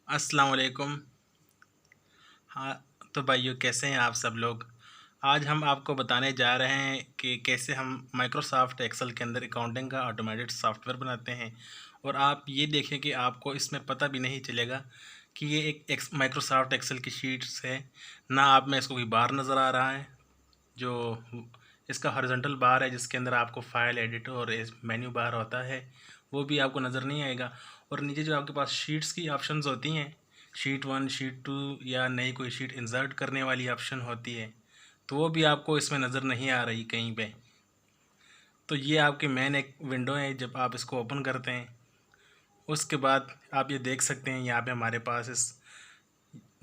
अस्सलाम वालेकुम। हाँ, तो भाइयों कैसे हैं आप सब लोग। आज हम आपको बताने जा रहे हैं कि कैसे हम माइक्रोसॉफ्ट एक्सेल के अंदर अकाउंटिंग का ऑटोमेटेड सॉफ्टवेयर बनाते हैं। और आप ये देखें कि आपको इसमें पता भी नहीं चलेगा कि ये एक माइक्रोसॉफ्ट एक्सेल की शीट्स है। ना आप में इसको कोई बार नज़र आ रहा है, जो इसका हॉरिजॉन्टल बार है जिसके अंदर आपको फाइल एडिट और मेन्यू बार होता है, वो भी आपको नज़र नहीं आएगा। और नीचे जो आपके पास शीट्स की ऑप्शंस होती हैं, शीट 1 शीट 2 या नई कोई शीट इंसर्ट करने वाली ऑप्शन होती है, तो वो भी आपको इसमें नज़र नहीं आ रही कहीं पे। तो ये आपके मेन एक विंडो है। जब आप इसको ओपन करते हैं उसके बाद आप ये देख सकते हैं, यहाँ पे हमारे पास इस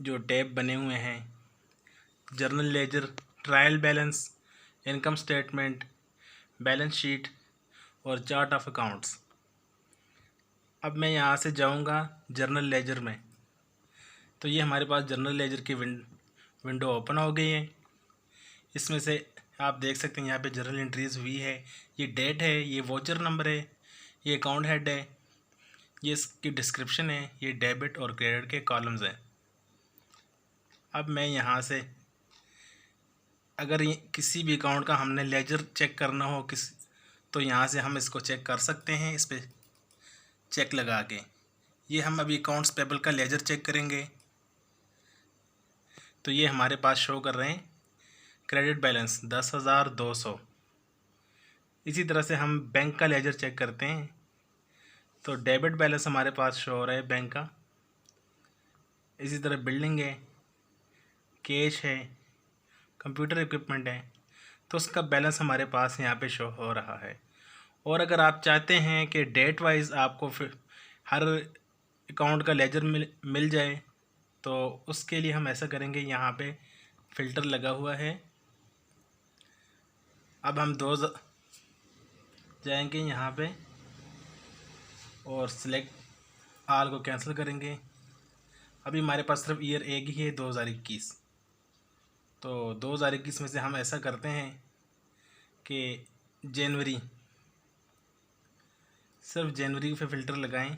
जो टैब बने हुए हैं, journal ledger, trial balance, income statement, balance sheet और चार्ट ऑफ अकाउंट्स। अब मैं यहाँ से जाऊँगा जर्नल लेजर में, तो ये हमारे पास जर्नल लेजर की विंडो ओपन हो गई है। इसमें से आप देख सकते हैं यहाँ पे जर्नल एंट्रीज हुई है, ये डेट है, ये वोचर नंबर है, ये अकाउंट हेड है, ये इसकी डिस्क्रिप्शन है, ये डेबिट और क्रेडिट के कॉलम्स हैं। अब मैं यहाँ से अगर ये किसी भी अकाउंट का हमने लेजर चेक करना हो तो यहाँ से हम इसको चेक कर सकते हैं। इस पर चेक लगा के ये हम अभी अकाउंट्स पेबल का लेजर चेक करेंगे, तो ये हमारे पास शो कर रहे हैं क्रेडिट बैलेंस 10,200। इसी तरह से हम बैंक का लेजर चेक करते हैं, तो डेबिट बैलेंस हमारे पास शो हो रहा है बैंक का। इसी तरह बिल्डिंग है, कैश है, कंप्यूटर इक्विपमेंट है, तो उसका बैलेंस हमारे पास यहाँ पे शो हो रहा है। और अगर आप चाहते हैं कि डेट वाइज आपको फिर हर अकाउंट का लेजर मिल जाए, तो उसके लिए हम ऐसा करेंगे, यहाँ पे फ़िल्टर लगा हुआ है। अब हम जाएंगे यहाँ पे और सिलेक्ट आल को कैंसिल करेंगे। अभी हमारे पास सिर्फ ईयर एक ही है, 2021। तो 2021 में से हम ऐसा करते हैं कि जनवरी, सिर्फ जनवरी पे फ़िल्टर लगाएं।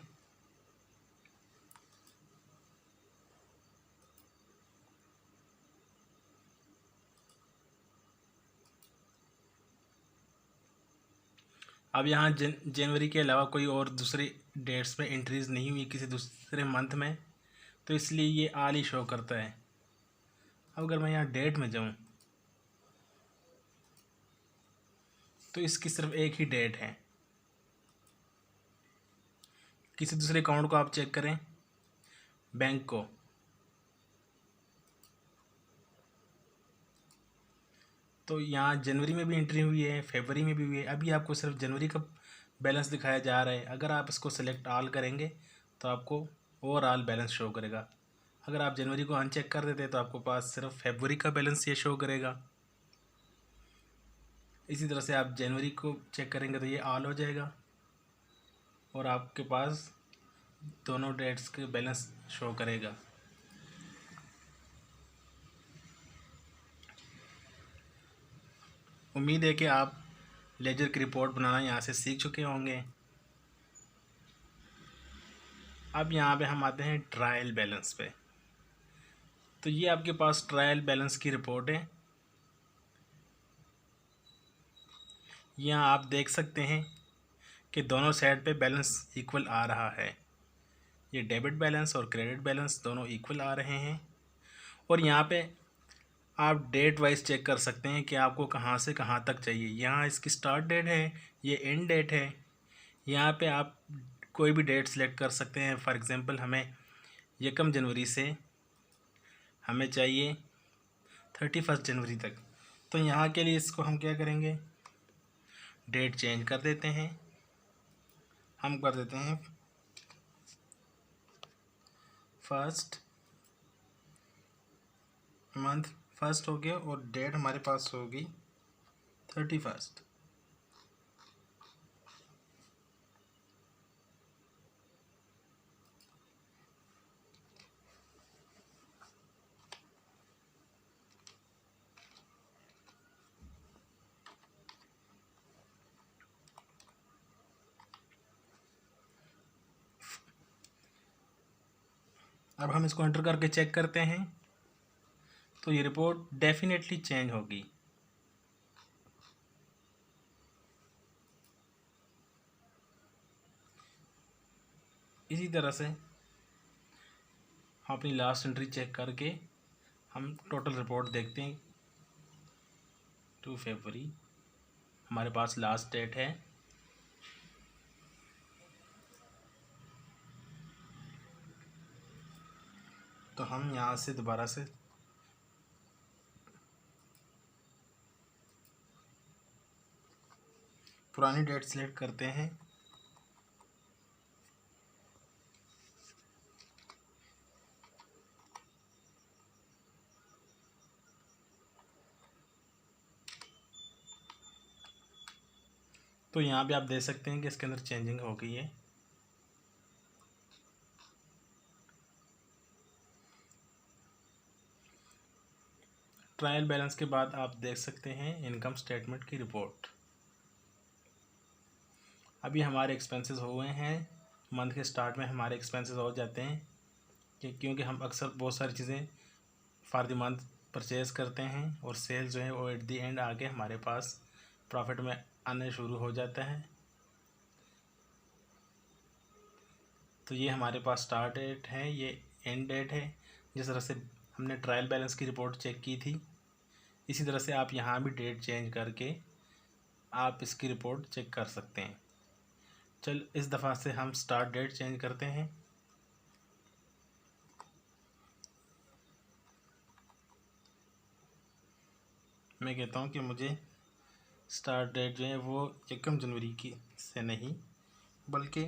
अब यहाँ जनवरी के अलावा कोई और दूसरी डेट्स में एंट्रीज़ नहीं हुई किसी दूसरे मंथ में, तो इसलिए ये आल ही शो करता है। अब अगर मैं यहाँ डेट में जाऊँ तो इसकी सिर्फ एक ही डेट है। किसी दूसरे अकाउंट को आप चेक करें, बैंक को, तो यहाँ जनवरी में भी एंट्री हुई है, फरवरी में भी हुई है। अभी आपको सिर्फ जनवरी का बैलेंस दिखाया जा रहा है। अगर आप इसको सेलेक्ट ऑल करेंगे तो आपको ओवरऑल बैलेंस शो करेगा। अगर आप जनवरी को अनचेक कर देते तो आपको पास सिर्फ फरवरी का बैलेंस ये शो करेगा। इसी तरह से आप जनवरी को चेक करेंगे तो ये ऑल हो जाएगा और आपके पास दोनों डेट्स के बैलेंस शो करेगा। उम्मीद है कि आप लेजर की रिपोर्ट बनाना यहाँ से सीख चुके होंगे। अब यहाँ पे हम आते हैं ट्रायल बैलेंस पे। तो ये आपके पास ट्रायल बैलेंस की रिपोर्ट है। यहाँ आप देख सकते हैं कि दोनों साइड पे बैलेंस इक्वल आ रहा है। ये डेबिट बैलेंस और क्रेडिट बैलेंस दोनों इक्वल आ रहे हैं। और यहाँ पे आप डेट वाइज चेक कर सकते हैं कि आपको कहाँ से कहाँ तक चाहिए। यहाँ इसकी स्टार्ट डेट है, ये एंड डेट है। यहाँ पे आप कोई भी डेट सेलेक्ट कर सकते हैं। फॉर एग्ज़ाम्पल हमें 1 जनवरी से हमें चाहिए 31 जनवरी तक, तो यहाँ के लिए इसको हम क्या करेंगे, डेट चेंज कर देते हैं। हम कर देते हैं फर्स्ट मंथ, फर्स्ट हो गया और डेट हमारे पास होगी 31। अब हम इसको एंटर करके चेक करते हैं तो ये रिपोर्ट डेफिनेटली चेंज होगी। इसी तरह से हम अपनी लास्ट एंट्री चेक करके हम टोटल रिपोर्ट देखते हैं। 2 फरवरी हमारे पास लास्ट डेट है। तो हम यहाँ से दोबारा से पुरानी डेट सेलेक्ट करते हैं। तो यहाँ पे आप देख सकते हैं कि इसके अंदर चेंजिंग हो गई है। ट्रायल बैलेंस के बाद आप देख सकते हैं इनकम स्टेटमेंट की रिपोर्ट। अभी हमारे एक्सपेंसेस हुए हैं। मंथ के स्टार्ट में हमारे एक्सपेंसेस हो जाते हैं क्योंकि हम अक्सर बहुत सारी चीज़ें फॉर द मंथ परचेज़ करते हैं और सेल जो है वो एट द एंड आके हमारे पास प्रॉफिट में आने शुरू हो जाता है। तो ये हमारे पास स्टार्ट डेट है, ये एंड डेट है। जिस तरह से हमने ट्रायल बैलेंस की रिपोर्ट चेक की थी, इसी तरह से आप यहाँ भी डेट चेंज करके आप इसकी रिपोर्ट चेक कर सकते हैं। चल इस दफ़ा से हम स्टार्ट डेट चेंज करते हैं। मैं कहता हूँ कि मुझे स्टार्ट डेट जो है वो 1 जनवरी की से नहीं बल्कि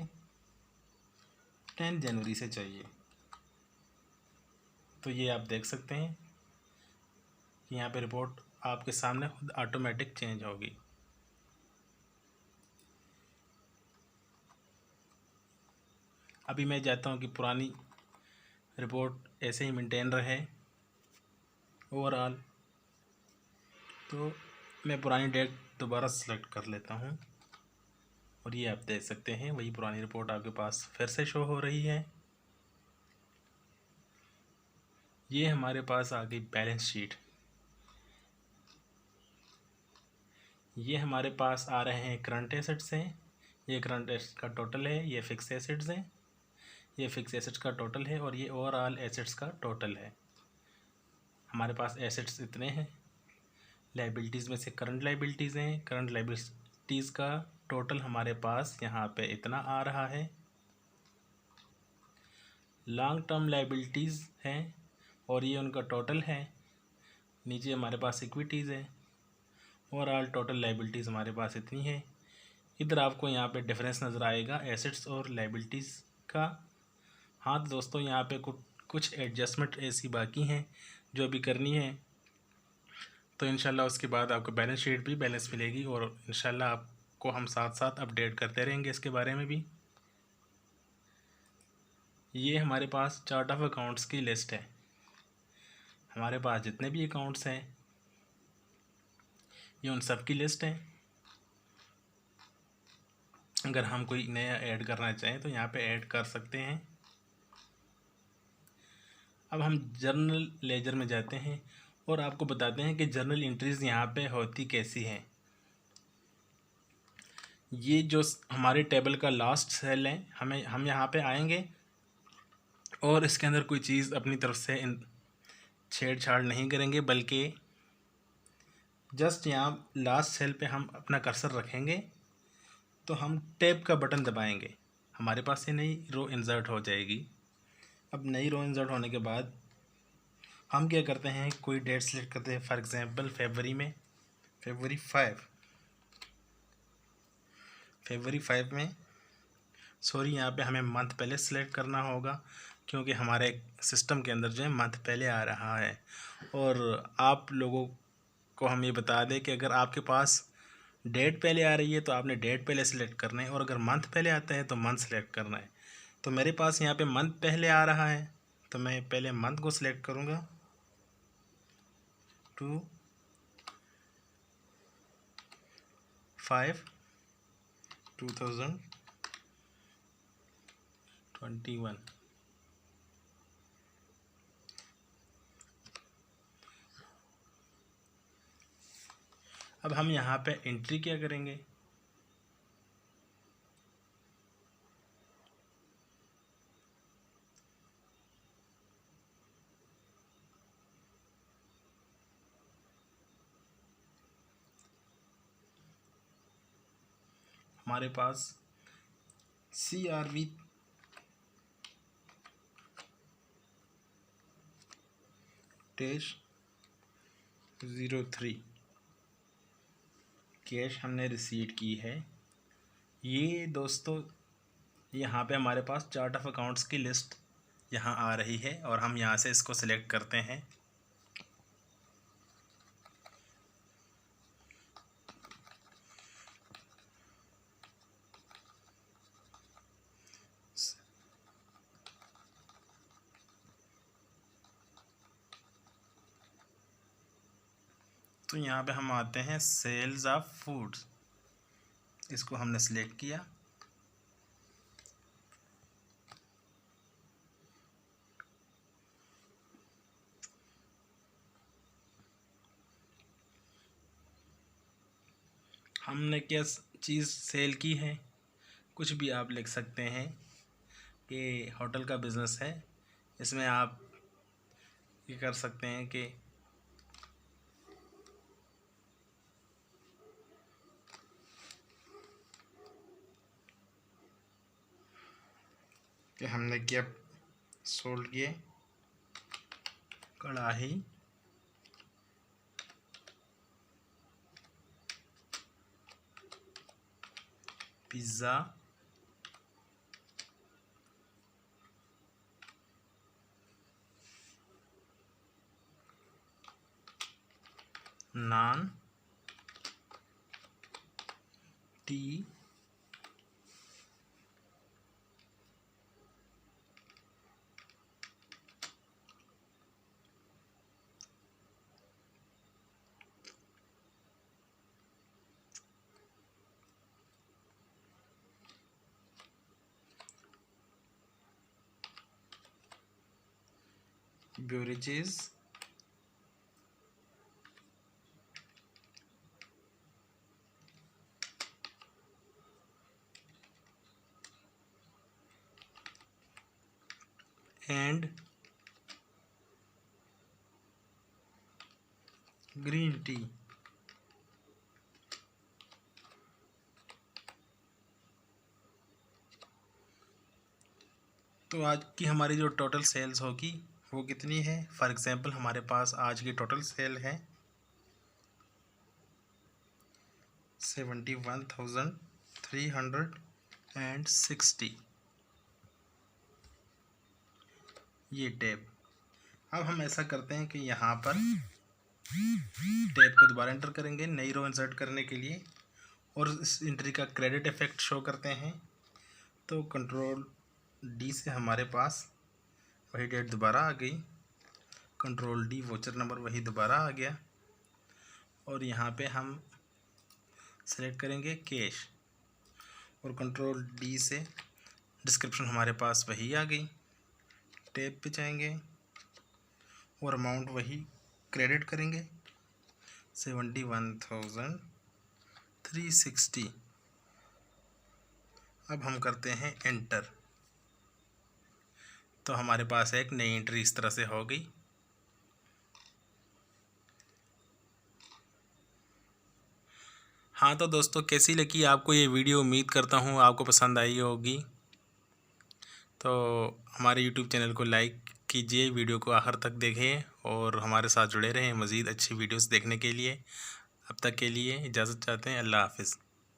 10 जनवरी से चाहिए। तो ये आप देख सकते हैं कि यहाँ पे रिपोर्ट आपके सामने खुद ऑटोमेटिक चेंज होगी। अभी मैं चाहता हूँ कि पुरानी रिपोर्ट ऐसे ही मेंटेन रहे ओवरऑल। तो मैं पुरानी डेट दोबारा सेलेक्ट कर लेता हूँ और ये आप देख सकते हैं वही पुरानी रिपोर्ट आपके पास फिर से शो हो रही है। ये हमारे पास आ गई बैलेंस शीट। ये हमारे पास आ रहे हैं करंट एसेट्स हैं। ये करंट एसेट्स का टोटल है, ये फिक्स एसेट्स हैं, ये फिक्स एसेट्स का टोटल है और ये ओवरऑल एसेट्स का टोटल है। हमारे पास एसेट्स इतने हैं। लाइबिलिटीज़ में से करंट लाइबिलिटीज़ हैं। करंट लाइबिलिटीज़ का टोटल हमारे पास यहाँ पे इतना आ रहा है। लॉन्ग टर्म लाइबिलिटीज़ हैं और ये उनका टोटल है। नीचे हमारे पास इक्विटीज़ है। ओवरऑल टोटल लाइबिलिटीज़ हमारे पास इतनी है। इधर आपको यहाँ पे डिफरेंस नज़र आएगा एसेट्स और लाइबिलिटीज़ का। हाँ तो दोस्तों यहाँ पे कुछ एडजस्टमेंट ऐसी बाकी हैं जो अभी करनी है। तो इंशाल्लाह उसके बाद आपको बैलेंस शीट भी बैलेंस मिलेगी और इंशाल्लाह आपको हम साथ साथ अपडेट करते रहेंगे इसके बारे में भी। ये हमारे पास चार्ट ऑफ अकाउंट्स की लिस्ट है। हमारे पास जितने भी अकाउंट्स हैं ये उन सब की लिस्ट है। अगर हम कोई नया ऐड करना चाहें तो यहाँ पे ऐड कर सकते हैं। अब हम जर्नल लेजर में जाते हैं और आपको बताते हैं कि जर्नल एंट्रीज़ यहाँ पे होती कैसी हैं। ये जो हमारे टेबल का लास्ट सेल है हम यहाँ पे आएंगे और इसके अंदर कोई चीज़ अपनी तरफ से छेड़छाड़ नहीं करेंगे, बल्कि जस्ट यहाँ लास्ट सेल पे हम अपना कर्सर रखेंगे तो हम टैब का बटन दबाएंगे, हमारे पास ये नई रो इंसर्ट हो जाएगी। अब नई रो इंसर्ट होने के बाद हम क्या करते हैं, कोई डेट सेलेक्ट करते हैं। फॉर एग्जांपल फरवरी में फरवरी 5 में सॉरी यहाँ पे हमें मंथ पहले सेलेक्ट करना होगा क्योंकि हमारे सिस्टम के अंदर जो है मंथ पहले आ रहा है। और आप लोगों को हम ये बता दें कि अगर आपके पास डेट पहले आ रही है तो आपने डेट पहले सेलेक्ट करना है और अगर मंथ पहले आता है तो मंथ सेलेक्ट करना है। तो मेरे पास यहाँ पे मंथ पहले आ रहा है तो मैं पहले मंथ को सिलेक्ट करूँगा 2/5/2021। अब हम यहाँ पे एंट्री क्या करेंगे, हमारे पास CRV -03 कैश हमने रिसीट की है। ये दोस्तों यहाँ पे हमारे पास चार्ट ऑफ अकाउंट्स की लिस्ट यहाँ आ रही है और हम यहाँ से इसको सिलेक्ट करते हैं। तो यहाँ पे हम आते हैं सेल्स ऑफ फूड्स, इसको हमने सिलेक्ट किया। हमने क्या चीज़ सेल की है, कुछ भी आप लिख सकते हैं कि होटल का बिज़नेस है। इसमें आप ये कर सकते हैं कि हमने क्या सोल्ड किए, kadhai, pizza, naan, tea, beverages, and green tea. तो आज की हमारी जो टोटल सेल्स होगी वो कितनी है। फॉर एग्ज़ाम्पल हमारे पास आज की टोटल सेल है 71,360। ये टैब। अब हम ऐसा करते हैं कि यहाँ पर टैब को दोबारा एंटर करेंगे नई रो इंसर्ट करने के लिए और इस एंट्री का क्रेडिट इफेक्ट शो करते हैं। तो कंट्रोल D से हमारे पास वही डेट दोबारा आ गई, कंट्रोल D वोचर नंबर वही दोबारा आ गया और यहाँ पे हम सेलेक्ट करेंगे कैश और कंट्रोल D से डिस्क्रिप्शन हमारे पास वही आ गई। टैब पे जाएंगे और अमाउंट वही क्रेडिट करेंगे 71,360। अब हम करते हैं एंटर, तो हमारे पास एक नई एंट्री इस तरह से हो गई। हाँ तो दोस्तों कैसी लगी आपको ये वीडियो, उम्मीद करता हूँ आपको पसंद आई होगी। तो हमारे YouTube चैनल को लाइक कीजिए, वीडियो को आखिर तक देखें और हमारे साथ जुड़े रहें मज़ीद अच्छी वीडियोस देखने के लिए। अब तक के लिए इजाज़त चाहते हैं। अल्लाह हाफ़िज़।